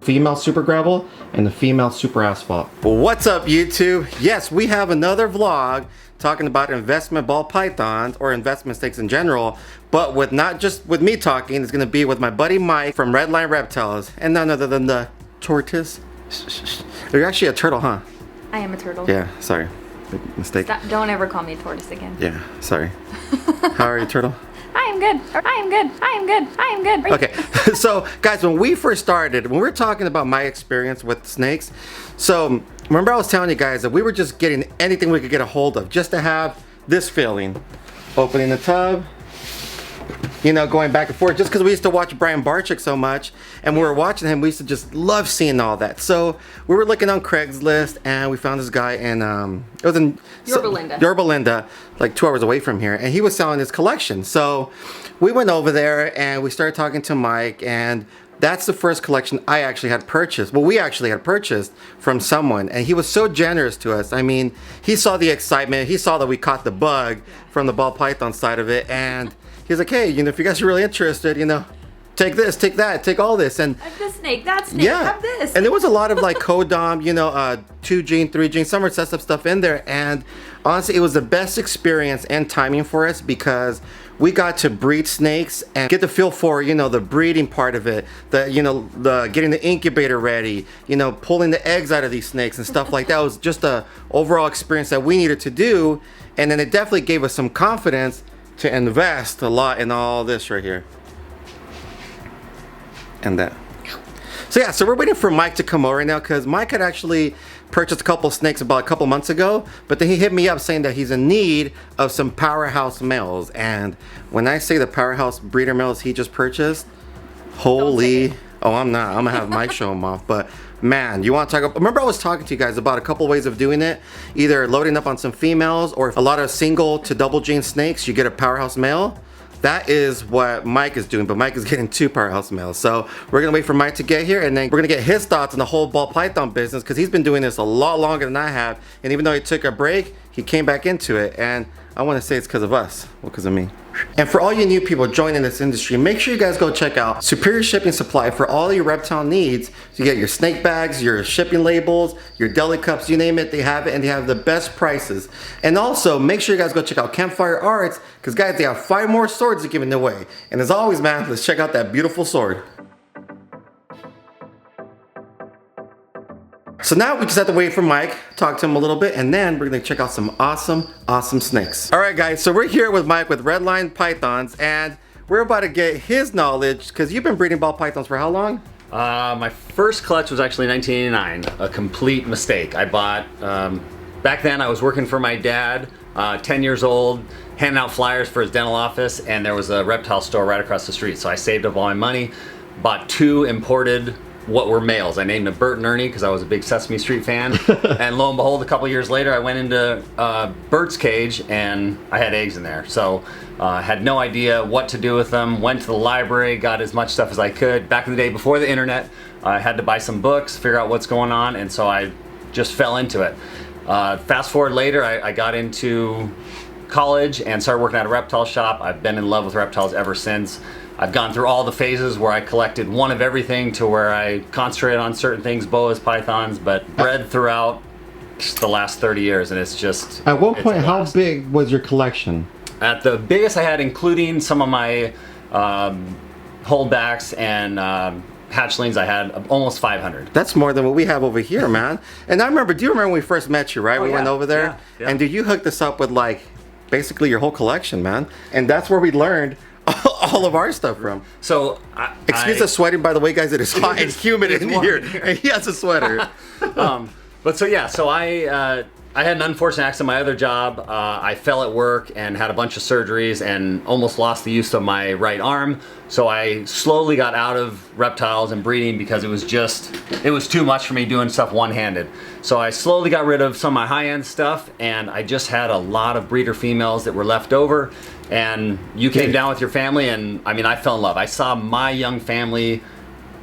female super gravel and the female super asphalt. What's up, YouTube? Yes, we have another vlog talking about investment ball pythons or investment snakes in general, but with not just with me talking, it's gonna be with my buddy Mike from Redline Reptiles, and none other than the tortoise. You're actually a turtle, huh? I am a turtle. Yeah, sorry. Big mistake. Don't ever call me a tortoise again. Yeah, sorry. How are you, turtle? I am good. I am good. I am good. I am good. Okay, so guys, when we first started, when we were talking about my experience with snakes, so remember I was telling you guys that we were just getting anything we could get a hold of just to have this feeling. Opening the tub, you know, going back and forth, just because we used to watch Brian Barczyk so much, and when we were watching him, we used to just love seeing all that. So we were looking on Craigslist, and we found this guy in it was in Yorba Linda, like 2 hours away from here, and he was selling his collection. So we went over there and we started talking to Mike, and that's the first collection I actually had purchased. Well, we actually had purchased from someone, and he was so generous to us. I mean, he saw the excitement, he saw that we caught the bug from the ball python side of it, and he's like, hey, you know, if you guys are really interested, you know, take this, take that, take all this. And I have this snake, that snake, yeah, have this. And there was a lot of like codom, you know, 2 gene, 3 gene, some recessive stuff in there. And honestly, it was the best experience and timing for us because we got to breed snakes and get the feel for, you know, the breeding part of it, the, you know, the getting the incubator ready, you know, pulling the eggs out of these snakes and stuff like that. It was just a overall experience that we needed to do. And then it definitely gave us some confidence to invest a lot in all this right here and that. So yeah, so we're waiting for Mike to come over right now because Mike had actually purchased a couple snakes about a couple months ago, but then he hit me up saying that he's in need of some powerhouse males. And when I say the powerhouse breeder males he just purchased, holy, oh, I'm gonna have Mike show them off. But man, you want to talk about, remember I was talking to you guys about a couple ways of doing it, either loading up on some females, or a lot of single to double gene snakes, you get a powerhouse male. That is what Mike is doing, but Mike is getting 2 powerhouse males. So we're gonna wait for Mike to get here, and then we're gonna get his thoughts on the whole ball python business, because he's been doing this a lot longer than I have, and even though he took a break, he came back into it, and I want to say it's because of us, well, because of me. And for all you new people joining this industry, make sure you guys go check out Superior Shipping Supply for all your reptile needs. You get your snake bags, your shipping labels, your deli cups, you name it, they have it, and they have the best prices. And also, make sure you guys go check out Campfire Arts, because guys, they have 5 more swords they're giving away. And as always, man, let's check out that beautiful sword. So now we just have to wait for Mike, talk to him a little bit, and then we're gonna check out some awesome snakes. All right, guys, so we're here with Mike with Redline Pythons, and we're about to get his knowledge, because you've been breeding ball pythons for how long? My first clutch was actually 1989, a complete mistake. I bought, back then I was working for my dad, 10 years old, handing out flyers for his dental office, and there was a reptile store right across the street. So I saved up all my money, bought 2 imported what were males. I named them Bert and Ernie because I was a big Sesame Street fan. And lo and behold, a couple years later, I went into Bert's cage and I had eggs in there. So had no idea what to do with them. Went to the library, got as much stuff as I could. Back in the day before the internet, I had to buy some books, figure out what's going on, and so I just fell into it. Fast forward later, I got into college and started working at a reptile shop. I've been in love with reptiles ever since. I've gone through all the phases where I collected one of everything to where I concentrated on certain things, boas, pythons, but bred throughout the last 30 years, and it's just... At what point, how big was your collection? At the biggest I had, including some of my holdbacks and hatchlings, I had almost 500. That's more than what we have over here, man. And I remember, do you remember when we first met you, right? Oh, we went over there, and dude, you hooked us up with like, basically your whole collection, man. And that's where we learned all of our stuff from. So, excuse the sweating, by the way, guys. It is hot and humid in here, and he has a sweater. But so yeah, so I had an unfortunate accident. My other job, I fell at work and had a bunch of surgeries and almost lost the use of my right arm. So I slowly got out of reptiles and breeding because it was too much for me doing stuff one-handed. So I slowly got rid of some of my high-end stuff, and I just had a lot of breeder females that were left over. And you came down with your family, and I mean, I fell in love. I saw my young family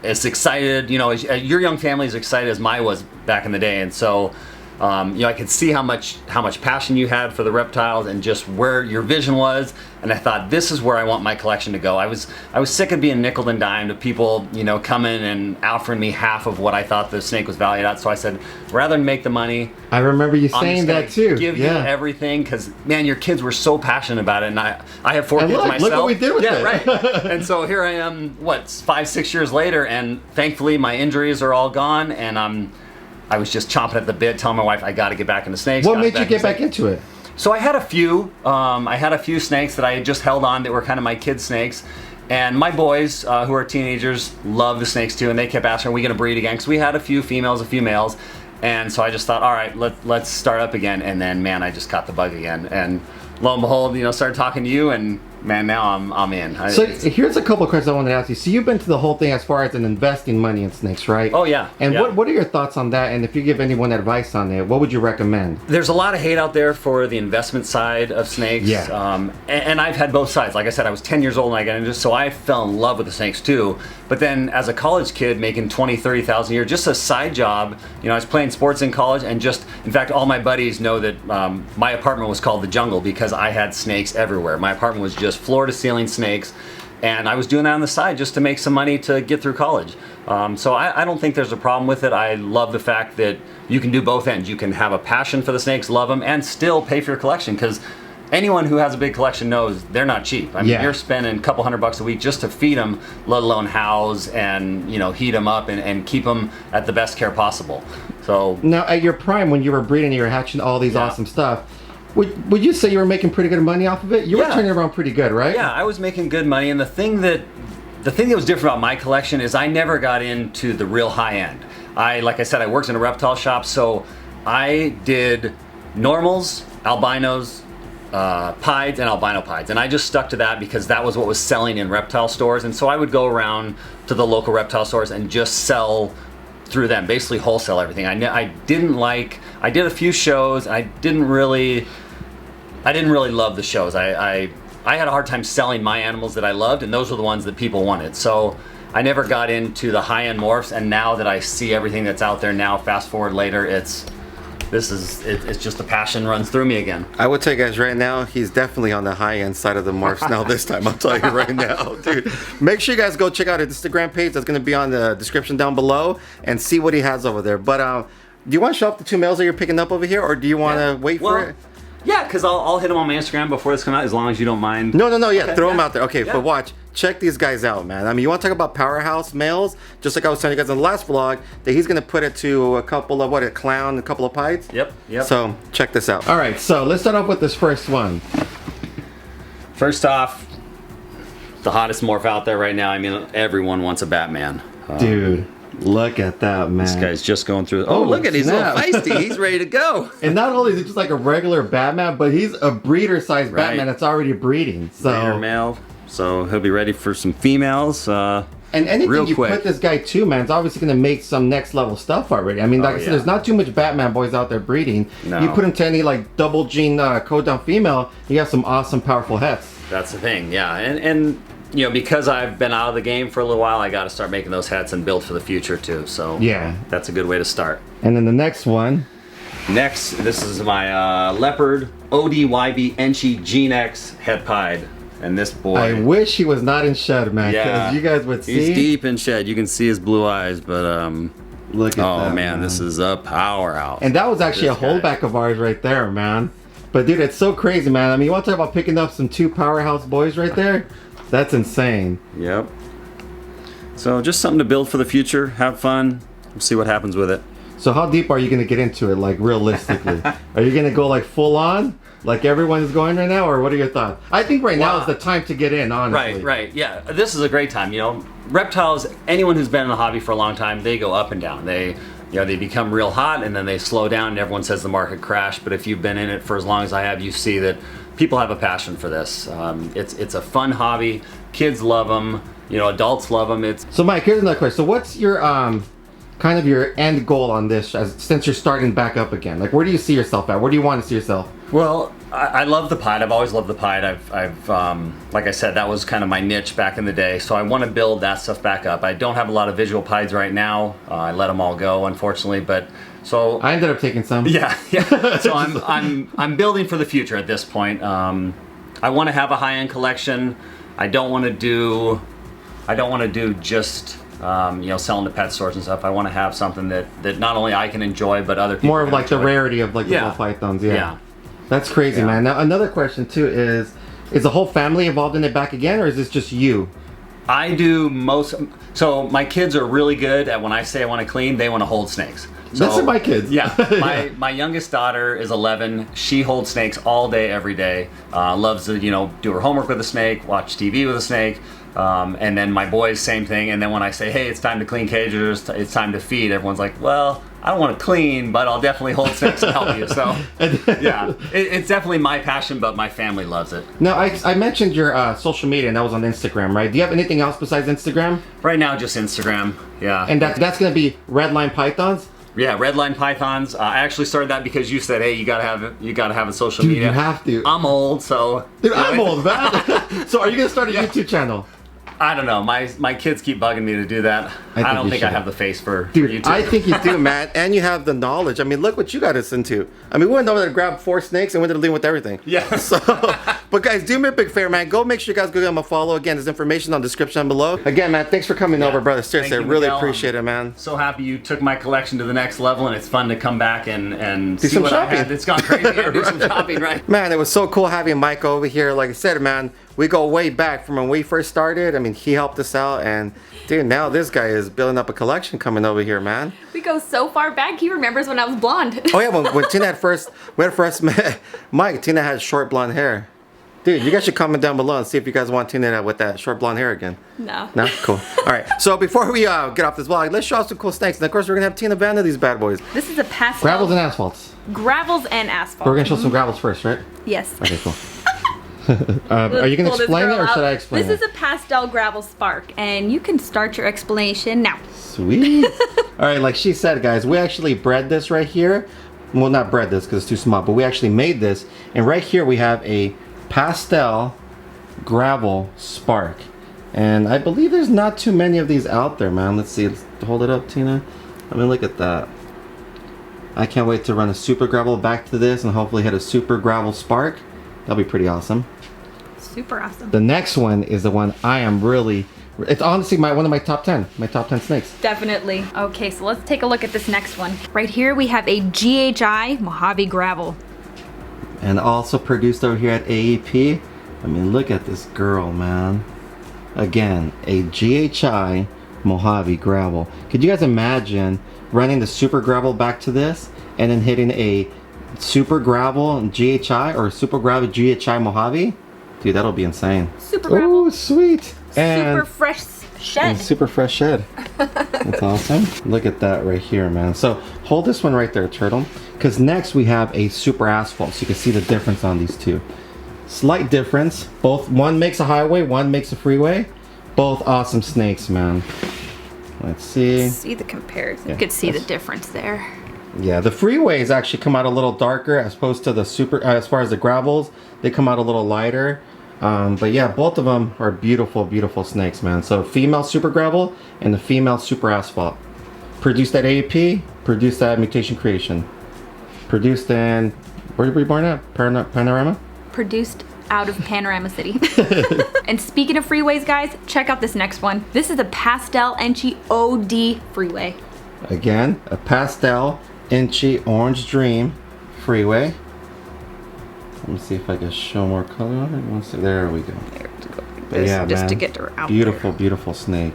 as excited, you know, your young family as excited as mine was back in the day. And so I could see how much passion you had for the reptiles and just where your vision was. And I thought, this is where I want my collection to go. I was sick of being nickel and dimed of people, coming and offering me half of what I thought the snake was valued at. So I said, rather than make the money, I remember you I'm saying just gonna that too. give you everything, because man, your kids were so passionate about it, and I have 4 kids myself. Look what we did with it. Right. And so here I am, 5-6 years later, and thankfully my injuries are all gone, and I was just chomping at the bit, telling my wife I got to get back into snakes. What made you get back into it? So I had a few. I had a few snakes that I had just held on that were kind of my kids' snakes. And my boys, who are teenagers, love the snakes too, and they kept asking, are we going to breed again? Because we had a few females, a few males. And so I just thought, all right, let's start up again. And then, man, I just caught the bug again. And lo and behold, started talking to you, and man, now I'm in. So here's a couple of questions I wanted to ask you. So you've been to the whole thing as far as investing money in snakes, right? Oh yeah. And yeah. what are your thoughts on that? And if you give anyone advice on it, what would you recommend? There's a lot of hate out there for the investment side of snakes. Yeah. And I've had both sides. Like I said, I was 10 years old when I got into it, so I fell in love with the snakes too. But then as a college kid making $20,000, $30,000 a year, just a side job, I was playing sports in college, and in fact, all my buddies know that my apartment was called the jungle because I had snakes everywhere. My apartment was just floor to ceiling snakes, and I was doing that on the side just to make some money to get through college. So I don't think there's a problem with it. I love the fact that you can do both ends. You can have a passion for the snakes, love them, and still pay for your collection, because anyone who has a big collection knows they're not cheap. I mean, you're spending a couple $100 a week just to feed them, let alone house and heat them up and keep them at the best care possible. So now, at your prime, when you were breeding, you were hatching all these awesome stuff. Would you say you were making pretty good money off of it? You were turning around pretty good, right? Yeah, I was making good money, and the thing that was different about my collection is I never got into the real high end. Like I said, I worked in a reptile shop, so I did normals, albinos, pieds, and albino pieds, and I just stuck to that because that was what was selling in reptile stores. And so I would go around to the local reptile stores and just sell through them, basically wholesale everything. I did a few shows. I didn't really love the shows. I had a hard time selling my animals that I loved, and those were the ones that people wanted. So I never got into the high-end morphs, and now that I see everything that's out there now, fast forward later, it's just the passion runs through me again. I would tell you guys right now, he's definitely on the high-end side of the morphs now this time. I'll tell you right now, dude. Make sure you guys go check out his Instagram page. That's going to be on the description down below, and see what he has over there. But do you want to show up the 2 males that you're picking up over here, or do you want to wait for it? Yeah, because I'll hit them on my Instagram before this comes out, as long as you don't mind. No, yeah, okay, throw them out there. Okay, but watch. Check these guys out, man. I mean, you want to talk about powerhouse males? Just like I was telling you guys in the last vlog, that he's going to put it to a couple of, a clown, a couple of pieds? Yep. So, check this out. All right, so let's start off with this first one. First off, the hottest morph out there right now. I mean, everyone wants a Batman. Dude. Look at that, man. This guy's just going through. Oh, look at he's a little feisty. He's ready to go. And not only is he just like a regular Batman, but he's a breeder-sized Batman that's already breeding. So breeder male. So he'll be ready for some females. And anything you put this guy to, man, it's obviously going to make some next-level stuff already. I mean, like I said, there's not too much Batman boys out there breeding. No. You put him to any like double gene code-down female, you have some awesome, powerful hets. That's the thing, yeah. And because I've been out of the game for a little while, I got to start making those hats and build for the future too. So that's a good way to start. And then the next one. Next, this is my leopard ODYB Enchi Gene X het pied. And this boy, I wish he was not in shed, man. Yeah, you guys would see. He's deep in shed. You can see his blue eyes, but look at that. Oh man, this is a powerhouse. And that was actually a holdback of ours right there, man. But dude, it's so crazy, man. I mean, you want to talk about picking up some 2 powerhouse boys right there? That's insane. Yep. So just something to build for the future. Have fun. We'll see what happens with it. So how deep are you going to get into it, like realistically? Are you going to go like full on? Like everyone is going right now, or what are your thoughts? I think right now is the time to get in, honestly. Right, yeah. This is a great time, Reptiles, anyone who's been in the hobby for a long time, they go up and down. They become real hot, and then they slow down, and everyone says the market crashed. But if you've been in it for as long as I have, you see that people have a passion for this. It's a fun hobby. Kids love them. Adults love them. So Mike, here's another question. So what's your kind of your end goal on this since you're starting back up again? Like, where do you see yourself at? Where do you want to see yourself? Well, I love the pied. I've always loved the pied. I've like I said, that was kind of my niche back in the day. So I want to build that stuff back up. I don't have a lot of visual pieds right now. I let them all go, unfortunately. But so I ended up taking some. Yeah. So I'm building for the future at this point. I want to have a high-end collection. I don't want to do just selling to pet stores and stuff. I want to have something that not only I can enjoy, but other people. More of can like enjoy. the rarity of like the ball pythons. Yeah. That's crazy, man. Now another question too is the whole family involved in it back again, or is this just you? I do most. So my kids are really good at when I say I want to clean, they want to hold snakes. So, That's my kids. Yeah. My youngest daughter is 11. She holds snakes all day, every day. Loves to do her homework with a snake, watch TV with a snake. And then my boys, same thing. And then when I say, hey, it's time to clean cages, it's time to feed, everyone's like, well, I don't want to clean, but I'll definitely hold snakes and help you. So, yeah, it's definitely my passion, but my family loves it. Now, I mentioned your social media, and that was on Instagram, right? Do you have anything else besides Instagram? Right now, just Instagram, yeah. And that's going to be Redline Pythons? Yeah, Redline Pythons. I actually started that because you said, hey, you gotta have a social Dude, media. you have to. I'm old, so. Dude, I'm old, man. So are you going to start a YouTube channel? I don't know. My kids keep bugging me to do that. I don't think I have the face for YouTube. I think you do, man. And you have the knowledge. I mean, look what you got us into. I mean, we went over there to grab 4 snakes and went to the lean with everything. Yeah. So, but guys, do me a big favor, man. Go make sure you guys go give them a follow. Again, there's information on the description below. Again, man, thanks for coming over, brother. Seriously, I really Miguel. appreciate it, man. So happy you took my collection to the next level, and it's fun to come back and Do see some what shopping. I had. It's gone crazy. And do some shopping, right? Man, it was so cool having Mike over here. Like I said, man, we go way back from when we first started. I mean, he helped us out, and dude, now this guy is building up a collection coming over here, man. We go so far back, he remembers when I was blonde. Oh yeah, when Tina had first met Mike, Tina had short blonde hair. Dude, you guys should comment down below and see if you guys want Tina with that short blonde hair again. No. No? Cool. All right, so before we get off this vlog, let's show off some cool snakes. And of course, we're gonna have Tina Vanna these bad boys. This is a pastel. Gravels and asphalts. Gravels and asphalt. We're gonna show some gravels first, right? Yes. Okay, cool. Are you gonna Pull this explain it girl or should out. I explain This it? is a pastel gravel spark, and you can start your explanation now. Sweet. All right, like she said, guys, we actually bred this right here. Well, not bred this because it's too small, but we actually made this. And right here we have a pastel gravel spark. And I believe there's not too many of these out there, man. Let's see. Let's hold it up, Tina. I mean, look at that. I can't wait to run a super gravel back to this and hopefully hit a super gravel spark. That'll be pretty awesome. Super awesome. The next one is the one I am really... It's honestly one of my top 10. My top 10 snakes. Definitely. Okay, so let's take a look at this next one. Right here we have a GHI Mojave Gravel. And also produced over here at AEP. I mean, look at this girl, man. Again, a GHI Mojave Gravel. Could you guys imagine running the super gravel back to this and then hitting a super gravel GHI or super gravel GHI Mojave? Dude, that'll be insane. Super gravel. Oh, sweet. And Super fresh shed. super fresh shed. That's awesome. Look at that right here, man. So hold this one right there, Turtle. Because next we have a super asphalt. So you can see the difference on these two. Slight difference. Both, one makes a highway, one makes a freeway. Both awesome snakes, man. Let's see. See the comparison. Yeah, You could see the difference there. Yeah, the freeways actually come out a little darker as opposed to the super, as far as the gravels, they come out a little lighter. But yeah, both of them are beautiful, beautiful snakes, man. So female super gravel and the female super asphalt. Produced at AAP, produced at Mutation Creation. Produced in, where were you born at? Panorama? Produced out of Panorama City. And speaking of freeways, guys, check out this next one. This is a Pastel Enchi OD freeway. Again, a Pastel Enchi Orange Dream freeway. Let me see if I can show more color on it. One second. There we go. There to go like But this, yeah, just man, to get her out beautiful, there. beautiful snake.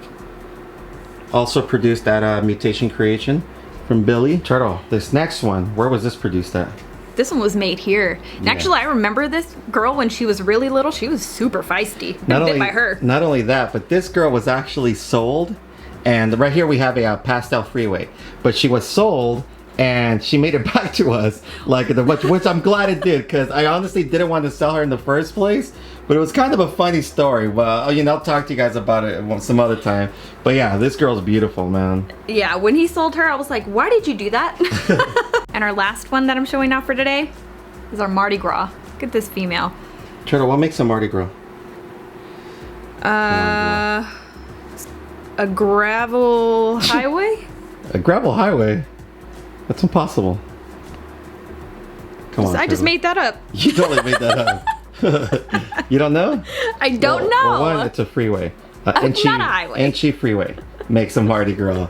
Also produced at Mutation Creation from Billy Turtle. This next one, where was this produced at? This one was made here. And Yeah. actually, I remember this girl when she was really little. She was super feisty. Been bit by her. Not only that, but this girl was actually sold. And right here we have a pastel freeway. But she was sold and she made it back to us, like which I'm glad it did, because I honestly didn't want to sell her in the first place. But it was kind of a funny story. Well, you know, I'll talk to you guys about it some other time. But yeah, this girl's beautiful, man. Yeah, when he sold her, I was like, why did you do that? And our last one that I'm showing off for today is our Mardi Gras. Look at this female. Turtle, what makes a Mardi Gras? A gravel highway? A gravel highway? That's impossible. Come on, I just Turtle. made that up. You totally made that up. You don't know? I don't know. Well, one, it's a freeway. Not a highway. Inchy freeway makes a Mardi Gras.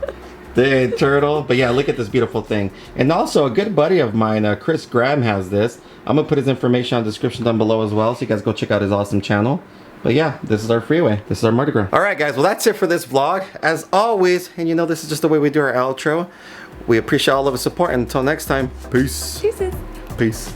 Dang, Turtle. But yeah, look at this beautiful thing. And also, a good buddy of mine, Chris Graham, has this. I'm going to put his information on the description down below as well, so you guys go check out his awesome channel. But yeah, this is our freeway. This is our Mardi Gras. All right, guys. Well, that's it for this vlog. As always, and you know this is just the way we do our outro. We appreciate all of the support. And until next time, peace. Deuces. Peace.